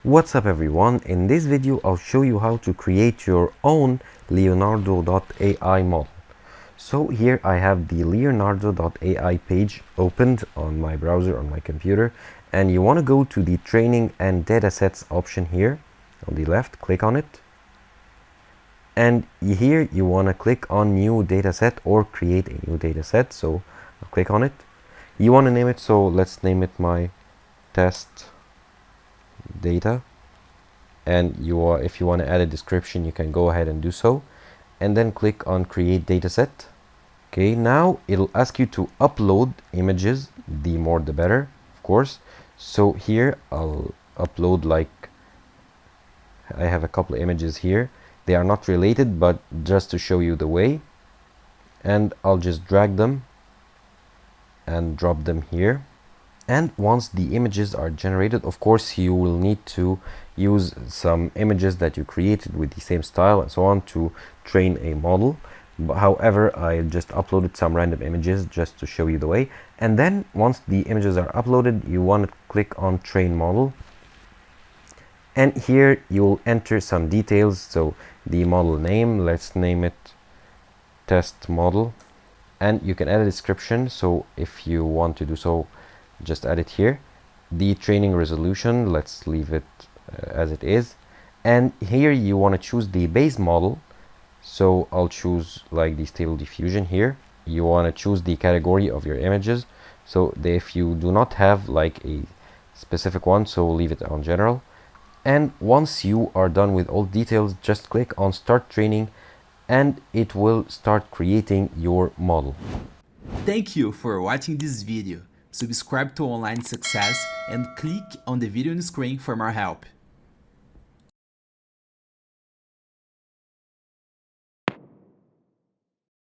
What's up everyone, in this video I'll show you how to create your own Leonardo AI model. So here I have the Leonardo AI page opened on my browser on my computer, and you want to go to the training and datasets option here on the left, click on it, and here you want to click on new dataset or create a new dataset. So I'll click on it. You want to name it, so let's name it my test data, and if you want to add a description you can go ahead and do so, and then click on create dataset. Okay, now it'll ask you to upload images, the more the better, of course. So here I'll upload, like, I have a couple of images here. They are not related, but just to show you the way, and I'll just drag them and drop them here. And once the images are generated, of course you will need to use some images that you created with the same style and so on to train a model. However, I just uploaded some random images just to show you the way. And then once the images are uploaded, you want to click on train model, and here you'll enter some details. So the model name, let's name it test model, and you can add a description, so if you want to do so, just add it here. The training resolution, let's leave it as it is. And here you want to choose the base model, so I'll choose like the stable diffusion here. You want to choose the category of your images, so if you do not have like a specific one, so leave it on general. And once you are done with all details, just click on start training and it will start creating your model. Thank you for watching this video. Subscribe to Online Success and click on the video on the screen for more help.